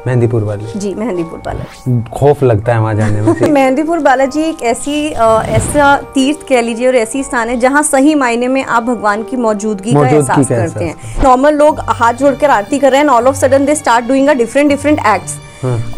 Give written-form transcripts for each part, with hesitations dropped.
मेहंदीपुर वाले? जी, मेहंदीपुर बालाजी। खौफ लगता है वहाँ जाने में। मेहंदीपुर बालाजी एक ऐसा तीर्थ कह लीजिए और ऐसी स्थान है जहाँ सही मायने में आप भगवान की मौजूदगी का एहसास करते हैं। नॉर्मल लोग हाथ जोड़कर आरती कर रहे हैं, all of sudden they start doing a different acts,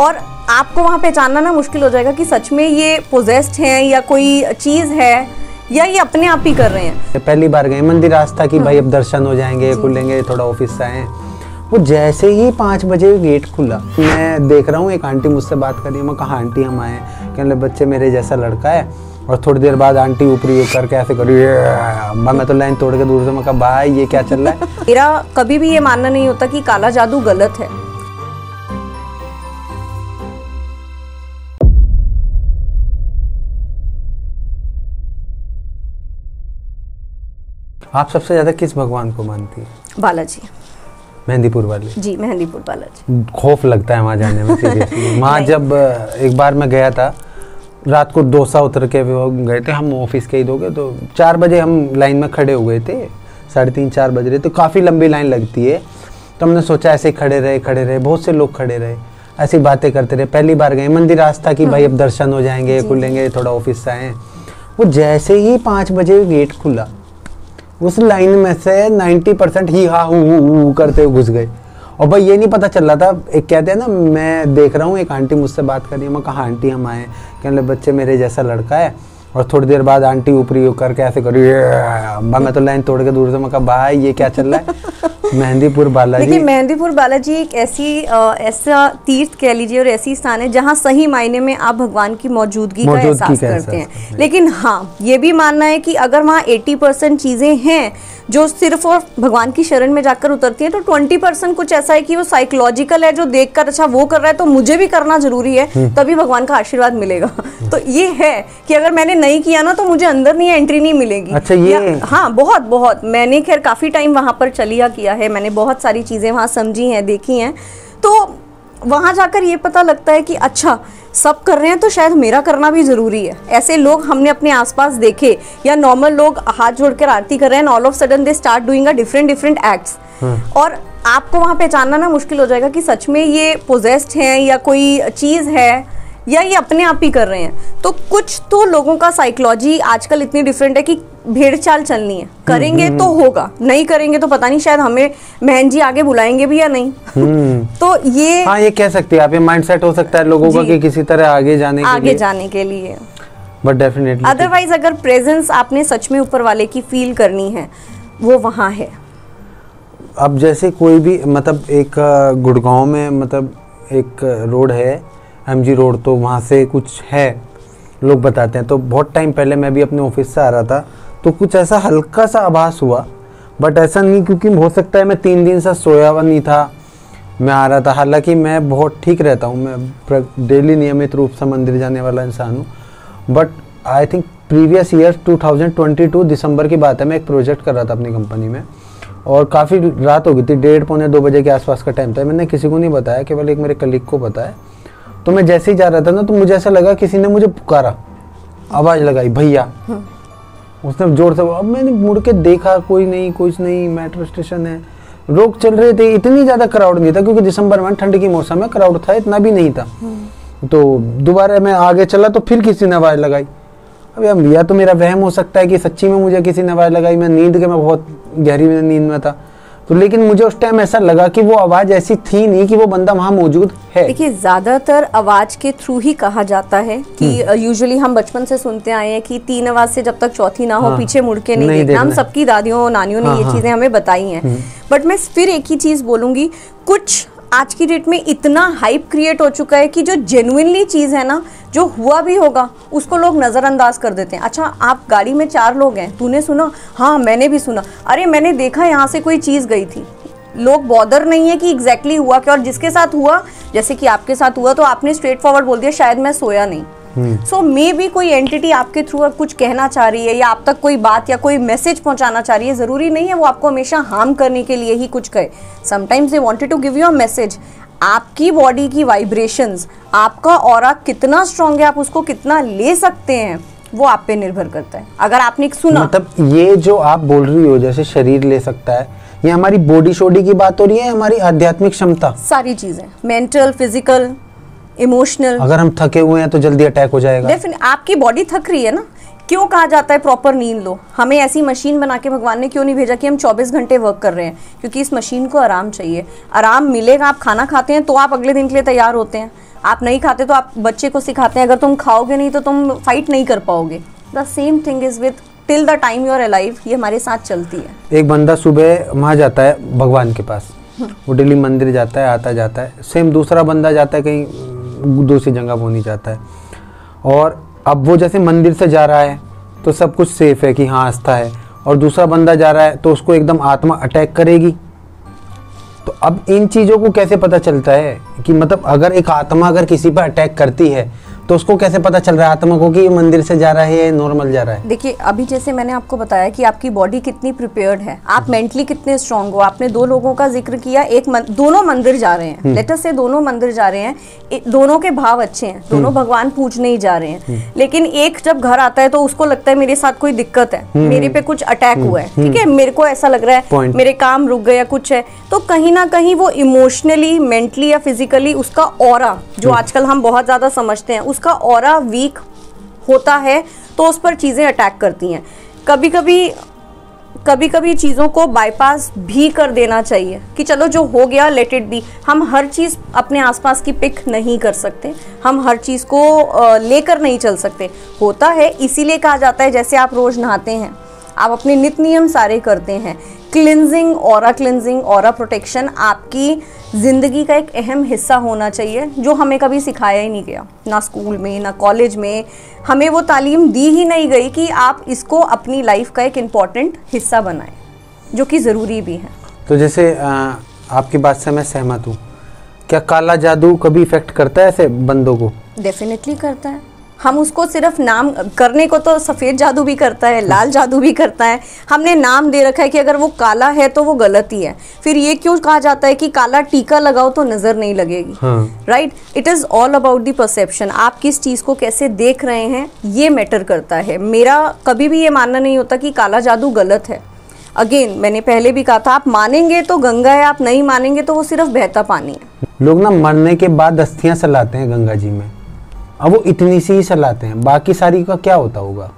और आपको वहाँ पहचानना ना मुश्किल हो जाएगा कि सच में ये पोजेस्ड है या कोई चीज है या ये अपने आप ही कर रहे हैं। पहली बार गए मंदिर, आस्था की भाई अब दर्शन हो जाएंगे, खुलेंगे, थोड़ा ऑफिस से आए। वो जैसे ही 5 बजे गेट खुला, मैं देख रहा हूँ एक आंटी मुझसे बात कर रही है। मैं कहा आंटी हम आए, कहने बच्चे मेरे जैसा लड़का है। और थोड़ी देर बाद आंटी ऊपरी करके ऐसे करी, मैं तो लाइन तोड़ के दूर से मैं कहा भाई ये क्या चल रहा है। मेरा कभी भी ये मानना नहीं होता कि काला जादू गलत है। आप सबसे ज्यादा किस भगवान को मानती है? बालाजी। मेहंदीपुर वाले? जी, मेहंदीपुर बालाजी। खौफ लगता है वहाँ जाने में सीरियसली। वहाँ जब एक बार मैं गया था, रात को डोसा उतर के गए थे हम, ऑफिस के ही लोग, तो 4 बजे हम लाइन में खड़े हुए थे, 3:30-4 बज रहे, तो काफ़ी लंबी लाइन लगती है। तो हमने सोचा ऐसे खड़े रहे, बहुत से लोग खड़े रहे, ऐसी बातें करते रहे। पहली बार गए मंदिर, आस्था की भाई अब दर्शन हो जाएंगे, खुलेंगे, थोड़ा ऑफिस से आए। वो जैसे ही 5 बजे गेट खुला, उस लाइन में से 90% ही हा हु करते हुए घुस गए। और भाई ये नहीं पता चल रहा था, एक कहते हैं ना, मैं देख रहा हूँ एक आंटी मुझसे बात कर रही है। मैं कहा आंटी हम आए, कहने बच्चे मेरे जैसा लड़का है। और थोड़ी देर बाद आंटी ऊपरी करके ऐसे करी, मैं तो लाइन तोड़ के दूर से मैं कहा भाई ये क्या चल रहा है। मेहंदीपुर बालाजी। देखिए, मेहंदीपुर बालाजी एक ऐसा तीर्थ कह लीजिए और ऐसी स्थान है जहाँ सही मायने में आप भगवान की मौजूदगी का एहसास करते हैं। लेकिन हाँ, ये भी मानना है कि अगर वहाँ 80% चीजें हैं जो सिर्फ और भगवान की शरण में जाकर उतरती है, तो 20% कुछ ऐसा है कि वो साइकोलॉजिकल है, जो देखकर अच्छा वो कर रहा है तो मुझे भी करना जरूरी है, तभी भगवान का आशीर्वाद मिलेगा। तो ये है कि अगर मैंने नहीं किया ना तो मुझे अंदर नहीं एंट्री नहीं मिलेगी। अच्छा, ये हाँ, बहुत मैंने खैर काफी टाइम वहां पर चलिया किया है, मैंने बहुत सारी चीजें वहां समझी हैं, देखी हैं। तो वहां जाकर ये पता लगता है कि अच्छा सब कर रहे हैं तो शायद मेरा करना भी जरूरी है। ऐसे लोग हमने अपने आसपास देखे, या नॉर्मल लोग हाथ जोड़कर आरती कर रहे हैं, all of sudden they start doing a different acts, और आपको वहां पहचानना ना मुश्किल हो जाएगा कि सच में ये पोजेस्ड है या कोई चीज है या ये अपने आप ही कर रहे हैं। तो कुछ तो लोगों का साइकोलॉजी आजकल इतनी डिफरेंट है कि भेड़ चाल चलनी है, करेंगे तो होगा, नहीं करेंगे तो पता नहीं शायद हमें महन जी आगे बुलाएंगे भी या नहीं। तो ये हाँ, ये कह सकते हैं आप, ये माइंडसेट हो सकता है लोगों का कि किसी तरह आगे जाने के लिए। बट डेफिनेटली अदरवाइज अगर प्रेजेंस आपने सच में ऊपर वाले की फील करनी है, वो वहाँ है। अब जैसे कोई भी मतलब एक गुड़गांव में मतलब एक रोड है MG रोड, तो वहाँ से कुछ है, लोग बताते हैं। तो बहुत टाइम पहले मैं भी अपने ऑफिस से आ रहा था, तो कुछ ऐसा हल्का सा आभास हुआ, बट ऐसा नहीं, क्योंकि हो सकता है मैं 3 दिन से सोया हुआ नहीं था, मैं आ रहा था। हालांकि मैं बहुत ठीक रहता हूँ, मैं डेली नियमित रूप से मंदिर जाने वाला इंसान हूँ। But I think previous year 2022 दिसंबर की बात है, मैं एक प्रोजेक्ट कर रहा था अपनी कंपनी में, और काफ़ी रात हो गई थी, 1:30-2 बजे के आसपास का टाइम था। मैंने किसी को नहीं बताया, केवल एक मेरे कलीग को बताया। तो मैं जैसे ही जा रहा था ना, तो मुझे ऐसा लगा किसी ने मुझे पुकारा, आवाज़ लगाई भैया। उसने जोर से, अब मैंने मुड़ के देखा, कोई नहीं, कुछ नहीं, मेट्रो स्टेशन है, लोग चल रहे थे, इतनी ज़्यादा क्राउड नहीं था, क्योंकि दिसंबर में ठंड की मौसम में क्राउड था, इतना भी नहीं था। तो दोबारा मैं आगे चला तो फिर किसी ने आवाज़ लगाई। अब यार, या तो मेरा वहम हो सकता है कि सच्ची में मुझे किसी ने आवाज़ लगाई, मैं बहुत गहरी नींद में था। तो लेकिन मुझे उस टाइम ऐसा लगा कि वो आवाज़ ऐसी थी नहीं कि वो बंदा वहाँ मौजूद है। देखिए, ज़्यादातर आवाज़ के थ्रू ही कहा जाता है कि यूजुअली हम बचपन से सुनते आए हैं कि 3 आवाज़ से जब तक चौथी ना हो, पीछे मुड़ के नहीं देखना। हम सबकी दादियों नानियों ने ये चीज़ें हमें बताई हैं। बट मैं फिर एक ही चीज़ बोलूँगी, कुछ आज की डेट में इतना हाइप क्रिएट हो चुका है कि जो जेन्युइनली चीज़ है ना, जो हुआ भी होगा, उसको लोग नज़रअंदाज कर देते हैं। अच्छा, आप गाड़ी में 4 लोग हैं, तूने सुना? हाँ, मैंने भी सुना। अरे मैंने देखा यहाँ से कोई चीज़ गई थी। लोग बॉदर नहीं है कि एग्जैक्टली हुआ क्या, और जिसके साथ हुआ, जैसे कि आपके साथ हुआ, तो आपने स्ट्रेट फॉरवर्ड बोल दिया शायद मैं सोया नहीं। सो मे बी कोई एंटिटी आपके थ्रू कुछ कहना चाह रही है, या आप तक कोई बात या कोई मैसेज पहुंचाना चाह रही है। जरूरी नहीं है वो आपको हमेशा हार्म करने के लिए ही कुछ कहे। Sometimes they wanted to give you a message. आपकी बॉडी की वाइब्रेशंस, आपका ऑरा कितना स्ट्रांग है, आप उसको कितना ले सकते हैं, वो आप पे निर्भर करता है। अगर आपने सुना, मतलब ये जो आप बोल रही हो, जैसे शरीर ले सकता है, ये हमारी बॉडी शोडी की बात हो रही है, हमारी आध्यात्मिक क्षमता, सारी चीजें, मेंटल, फिजिकल, इमोशनल। अगर हम थके हुए हैं तो जल्दी अटैक हो जाएगा। डेफिनेटली आपकी बॉडी थक रही है ना, क्यों कहा जाता है प्रॉपर नींद लो? हमें ऐसी मशीन बना के भगवान ने क्यों नहीं भेजा कि हम 24 घंटे वर्क कर रहे हैं? क्योंकि इस मशीन को आराम चाहिए, आराम मिलेगा। आप खाना खाते हैं तो आप अगले दिन के लिए तैयार होते हैं, आप नहीं खाते तो आप बच्चे को सिखाते हैं अगर तुम खाओगे नहीं तो तुम फाइट नहीं कर पाओगे। The same thing is with till the time you are alive, ये हमारे साथ चलती है। एक बंदा सुबह वहाँ जाता है भगवान के पास, वो डेली मंदिर जाता है, आता जाता है। सेम दूसरा बंदा जाता है कहीं दूसरी जगह वो नहीं जाता है, और अब वो जैसे मंदिर से जा रहा है तो सब कुछ सेफ है कि हाँ आस्था है, और दूसरा बंदा जा रहा है तो उसको एकदम आत्मा अटैक करेगी। तो अब इन चीज़ों को कैसे पता चलता है कि मतलब अगर एक आत्मा अगर किसी पर अटैक करती है तो उसको कैसे पता चल रहा है आत्मा को कि ये मंदिर से जा रहा है या नॉर्मल जा रहा है? देखिए अभी जैसे मैंने आपको बताया कि आपकी बॉडी कितनी प्रिपेयर्ड है, आप मेंटली कितने स्ट्रांग हो। आपने दो लोगों का जिक्र किया, दोनों मंदिर जा रहे हैं, लेट अस से दोनों मंदिर जा रहे हैं, दोनों के भाव अच्छे हैं, दोनों भगवान पूजने ही जा रहे हैं, लेकिन एक जब घर आता है तो उसको लगता है मेरे साथ कोई दिक्कत है, मेरे पे कुछ अटैक हुआ है, ठीक है, मेरे को ऐसा लग रहा है मेरे काम रुक गया, कुछ है, तो कहीं ना कहीं वो इमोशनली, मेंटली या फिजिकली उसका ऑरा, जो आजकल हम बहुत ज्यादा समझते हैं, उसका ऑरा वीक होता है, तो उस पर चीजें अटैक करती हैं। कभी कभी चीज़ों को बाईपास भी कर देना चाहिए कि चलो जो हो गया लेट इट बी। हम हर चीज़ अपने आसपास की पिक नहीं कर सकते, हम हर चीज़ को लेकर नहीं चल सकते। होता है, इसीलिए कहा जाता है जैसे आप रोज़ नहाते हैं, आप अपने नित्य नियम सारे करते हैं, क्लिनजिंग, ऑरा प्रोटेक्शन आपकी ज़िंदगी का एक अहम हिस्सा होना चाहिए, जो हमें कभी सिखाया ही नहीं गया, ना स्कूल में ना कॉलेज में। हमें वो तालीम दी ही नहीं गई कि आप इसको अपनी लाइफ का एक इम्पॉर्टेंट हिस्सा बनाएं, जो कि ज़रूरी भी है। तो जैसे आपकी बात से मैं सहमत हूँ, क्या काला जादू कभी इफेक्ट करता है ऐसे बंदों को? डेफिनेटली करता है। हम उसको सिर्फ नाम करने को तो सफ़ेद जादू भी करता है, लाल जादू भी करता है। हमने नाम दे रखा है कि अगर वो काला है तो वो गलत ही है। फिर ये क्यों कहा जाता है कि काला टीका लगाओ तो नज़र नहीं लगेगी, right? It is all about the perception. आप किस चीज़ को कैसे देख रहे हैं ये मैटर करता है। मेरा कभी भी ये मानना नहीं होता कि काला जादू गलत है। अगेन मैंने पहले भी कहा था, आप मानेंगे तो गंगा है, आप नहीं मानेंगे तो वो सिर्फ बहता पानी है। लोग ना मरने के बाद अस्थियां सलाते हैं गंगा जी में, अब वो इतनी सी ही सलाते हैं, बाकी सारी का क्या होता होगा?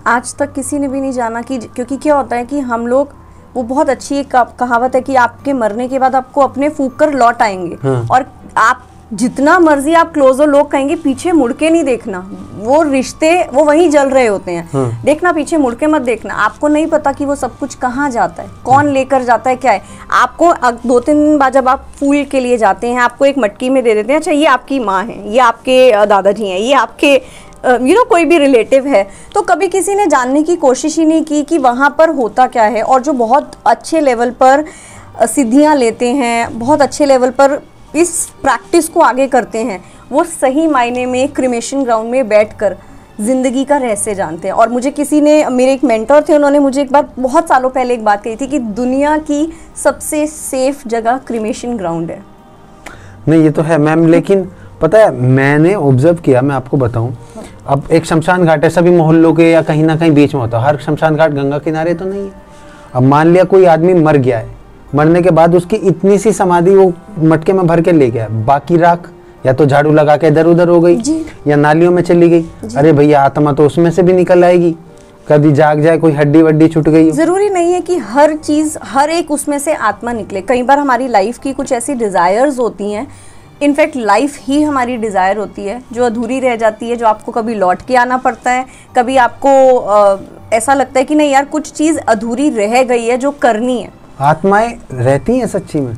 आज तक किसी ने भी नहीं जाना कि, क्योंकि क्या होता है कि हम लोग, वो बहुत अच्छी एक कहावत है कि आपके मरने के बाद आपको अपने फूंक कर लौट आएंगे। हाँ। और आप जितना मर्जी आप क्लोज हो, लोग कहेंगे पीछे मुड़ के नहीं देखना, वो रिश्ते वो वहीं जल रहे होते हैं। हाँ। देखना, पीछे मुड़ के मत देखना। आपको नहीं पता कि वो सब कुछ कहाँ जाता है, कौन लेकर जाता है, क्या है। आपको 2-3 दिन बाद जब आप फूल के लिए जाते हैं, आपको एक मटकी में दे देते हैं, अच्छा ये आपकी माँ है, ये आपके दादाजी हैं, ये आपके कोई भी रिलेटिव है। तो कभी किसी ने जानने की कोशिश ही नहीं की कि वहाँ पर होता क्या है। और जो बहुत अच्छे लेवल पर सिद्धियाँ लेते हैं, बहुत अच्छे लेवल पर इस प्रैक्टिस को आगे करते हैं, वो सही मायने में क्रिमेशन ग्राउंड में बैठकर ज़िंदगी का रहस्य जानते हैं। और मुझे किसी ने, मेरे एक मेंटर थे, उन्होंने मुझे एक बार बहुत सालों पहले एक बात कही थी कि दुनिया की सबसे सेफ जगह क्रिमेशन ग्राउंड है। नहीं, ये तो है मैम, लेकिन पता है मैंने ऑब्जर्व किया, मैं आपको बताऊं, अब एक शमशान घाट है, सभी मोहल्लों के या कहीं ना कहीं बीच में होता है, हर शमशान घाट गंगा किनारे तो नहीं है। अब मान लिया कोई आदमी मर गया है, मरने के बाद उसकी इतनी सी समाधि वो मटके में भर के ले गया, बाकी राख या तो झाड़ू लगा के इधर उधर हो गई या नालियों में चली गई। अरे भैया, आत्मा तो उसमें से भी निकल आएगी, कभी जाग जाए, कोई हड्डी वड्डी छूट गई। जरूरी नहीं है कि हर चीज, हर एक उसमें से आत्मा निकले। कई बार हमारी लाइफ की कुछ ऐसी डिजायर्स होती हैं, इनफैक्ट लाइफ ही हमारी डिज़ायर होती है जो अधूरी रह जाती है, जो आपको कभी लौट के आना पड़ता है, कभी आपको ऐसा लगता है कि नहीं यार कुछ चीज़ अधूरी रह गई है जो करनी है। आत्माएं रहती हैं सच्ची में?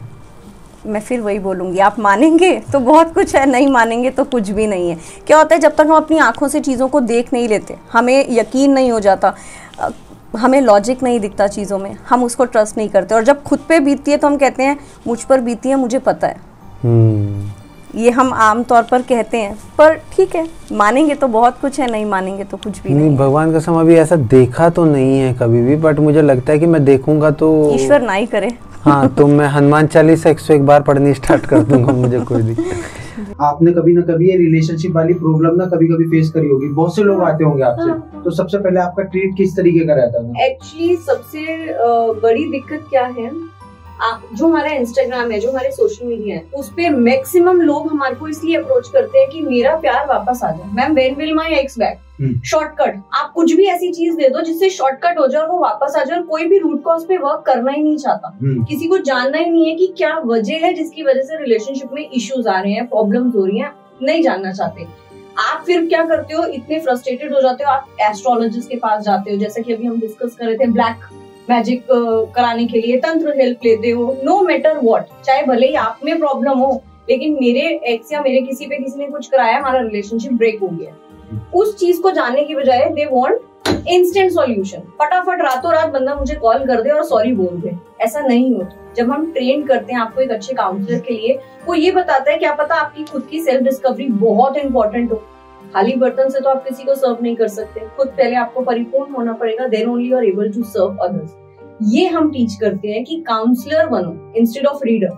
मैं फिर वही बोलूँगी, आप मानेंगे तो बहुत कुछ है, नहीं मानेंगे तो कुछ भी नहीं है। क्या होता है, जब तक हम अपनी आँखों से चीज़ों को देख नहीं लेते, हमें यकीन नहीं हो जाता, हमें लॉजिक नहीं दिखता चीज़ों में, हम उसको ट्रस्ट नहीं करते। और जब खुद पे बीतती है तो हम कहते हैं मुझ पर बीती है, मुझे पता है। ये हम आम तौर पर कहते हैं, पर ठीक है, मानेंगे तो बहुत कुछ है, नहीं मानेंगे तो कुछ भी नहीं। भगवान का सम अभी ऐसा देखा तो नहीं है कभी भी, बट मुझे लगता है कि मैं देखूंगा तो, ईश्वर ना ही करे। हाँ, तो मैं हनुमान चालीसा 101 बार पढ़नी स्टार्ट कर दूंगा, मुझे कोई दिक्कत। आपने कभी ना कभी ये रिलेशनशिप वाली प्रॉब्लम ना कभी कभी फेस करी होगी, बहुत से लोग आते होंगे आपसे, तो सबसे पहले आपका ट्रीट किस तरीके का रहता है? एक्चुअली सबसे बड़ी दिक्कत क्या है, जो हमारा इंस्टाग्राम है, जो हमारे सोशल मीडिया है, उस पे मैक्सिमम लोग हमारे को इसलिए अप्रोच करते हैं कि मेरा प्यार वापस आ जाए। Ma'am, when will my ex back? Shortcut. आप कुछ भी ऐसी चीज दे दो जिससे शॉर्टकट हो जाए और वो वापस आ जाए, और कोई भी रूट कॉज पे वर्क करना ही नहीं चाहता। किसी को जानना ही नहीं है कि क्या वजह है जिसकी वजह से रिलेशनशिप में इश्यूज आ रहे हैं, प्रॉब्लम्स हो रही हैं, नहीं जानना चाहते। आप फिर क्या करते हो, इतने फ्रस्ट्रेटेड हो जाते हो, आप एस्ट्रोलॉजिस्ट के पास जाते हो, जैसे कि अभी हम डिस्कस कर रहे थे, ब्लैक मैजिक कराने के लिए तंत्र हेल्प लेते हो। नो मैटर व्हाट, चाहे भले ही आप में प्रॉब्लम हो, लेकिन मेरे एक्स या मेरे किसी ने कुछ कराया, हमारा रिलेशनशिप ब्रेक हो गया, उस चीज को जानने की बजाय दे वांट इंस्टेंट सॉल्यूशन। फटाफट रातों रात बंदा मुझे कॉल कर दे और सॉरी बोल दे। ऐसा नहीं होता। जब हम ट्रेन करते हैं आपको एक अच्छे काउंसलर के लिए, वो ये बताता है क्या पता आपकी खुद की सेल्फ डिस्कवरी बहुत इंपॉर्टेंट हो। खाली बर्तन से तो आप किसी को सर्व नहीं कर सकते, खुद पहले आपको परिपूर्ण होना पड़ेगा, then only you are able to serve others. ये हम टीच करते हैं कि काउंसलर बनो इंस्टेड ऑफ रीडर।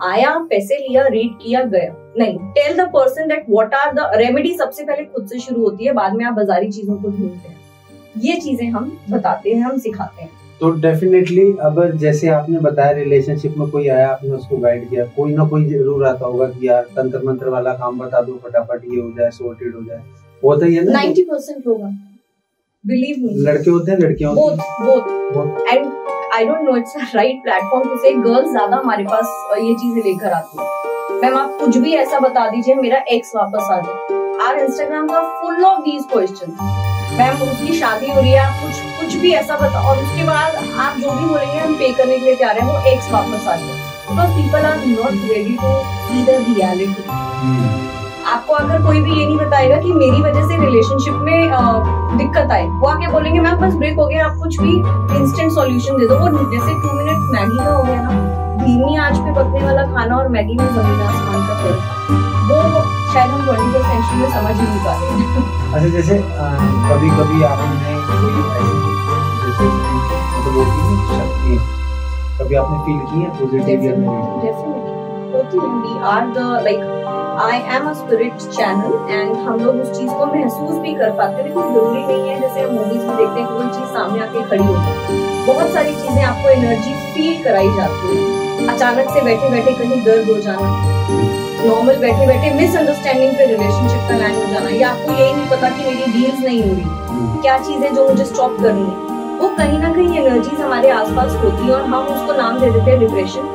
आया, पैसे लिया, रीड किया, गया, नहीं। Tell the person that what are the remedy. सबसे पहले खुद से शुरू होती है, बाद में आप बाजारी चीजों को ढूंढते हैं। ये चीजें हम बताते हैं, हम सिखाते हैं। तो डेफिनेटली अब जैसे आपने बताया रिलेशनशिप में कोई आया, आपने उसको गाइड किया, कोई ना कोई जरूर आता होगा कि यार तंत्र मंत्र वाला काम बता दो, फटाफट ये हो जाए, सॉर्टेड हो जाए। होता ही है ना? 90% लोग, बिलीव मी। लड़के होते हैं, लड़कियां होती हैं? Both. And I don't know it's a right platform to say, girls ज्यादा हमारे पास ये चीजें लेकर आती है। मैम, आप कुछ भी ऐसा बता दीजिए, मेरा एक्स वापस आ जाए। आवर इंस्टाग्राम का full of these questions. Ma'am, उसकी शादी हो रही है, आप कुछ भी ऐसा बता, और उसके बाद आप जो भी बोलेंगे हम पे करने के लिए तैयार हैं, वो एक्स वापस आ जाए। Because people are not ready to see the reality. आपको अगर कोई भी ये नहीं बताएगा कि मेरी वजह से रिलेशनशिप में दिक्कत आई, वो आके बोलेंगे मैम बस ब्रेक हो गया, आप कुछ भी इंस्टेंट सॉल्यूशन दे दो। वो जैसे 2 मिनट मैगी का हो गया ना, धीमी आंच पे पकने वाला खाना और मैगी में जमीन आसमान का फर्क, वो शायद हम 21st सेंचुरी में समझ ही नहीं पाते। अच्छा, जैसे कभी कभी आपने कोई ऐसी शक्ति कभी आपने फील की है पॉजिटिव या नेगेटिव? डेफिनेटली होती है। We are the like I am a spirit channel, and हम लोग उस चीज को महसूस भी कर पाते हैं। लेकिन जरूरी नहीं है जैसे हम मूवीज में देखते हैं कोई चीज सामने आके खड़ी होती है। बहुत सारी चीजें आपको एनर्जी फील कराई जाती है। अचानक से बैठे बैठे कहीं दर्द हो जाना, नॉर्मल बैठे बैठे मिसअंडरस्टैंडिंग पे रिलेशनशिप का लैंड हो जाना, या आपको यही नहीं पता कि मेरी डील्स नहीं हो रही, क्या चीजें जो मुझे स्टॉप करनी है, वो कहीं ना कहीं एनर्जीज हमारे आसपास होती है। और हम उसको नाम दे देते हैं डिप्रेशन,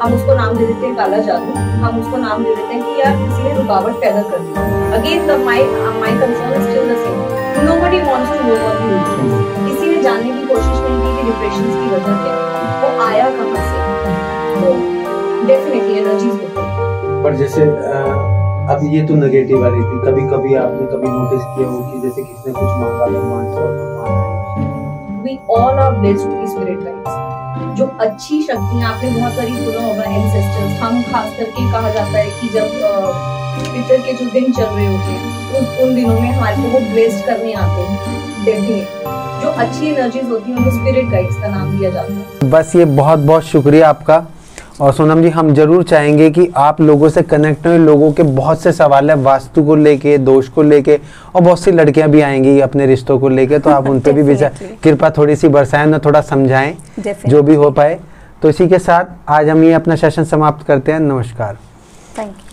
हम उसको नाम दे देते हैं काला जादू, हम उसको नाम दे देते हैं कि यार किसी ने रुकावट पैदा कर दी। Again my concern is still the same, nobody wants to work on you. किसी ने जानने की कोशिश नहीं की कि डिप्रेशन की वजह क्या है, वो आया कहां से। तो डेफिनेटली एनर्जीज होती है। पर जैसे अब ये तो नेगेटिव वाली थी, कभी कभी आपने कभी नोटिस किया हो कि जैसे किसने कुछ मांगा, भगवान से We all are blessed to be spirit guides। जो अच्छी शक्तियाँ आपने बहुत सारी सुना होगा, एंसेस्टर्स। हम खास करके कहा जाता है कि जब पितर के जो दिन चल रहे होते हैं उन दिनों में हमारे को वो ब्लेस्ड करने आते हैं। डेफिनेटली जो अच्छी एनर्जीज होती हैं उनको स्पिरिट गाइड्स का नाम दिया जाता है। बस ये बहुत बहुत शुक्रिया आपका। और सोनम जी, हम जरूर चाहेंगे कि आप लोगों से कनेक्ट हुए, लोगों के बहुत से सवाल है वास्तु को लेके, दोष को लेके, और बहुत सी लड़कियां भी आएंगी अपने रिश्तों को लेके, तो आप उन पे भी कृपा थोड़ी सी बरसाएं ना, थोड़ा समझाएं जो भी हो पाए। तो इसी के साथ आज हम ये अपना सेशन समाप्त करते हैं। नमस्कार। Thank you.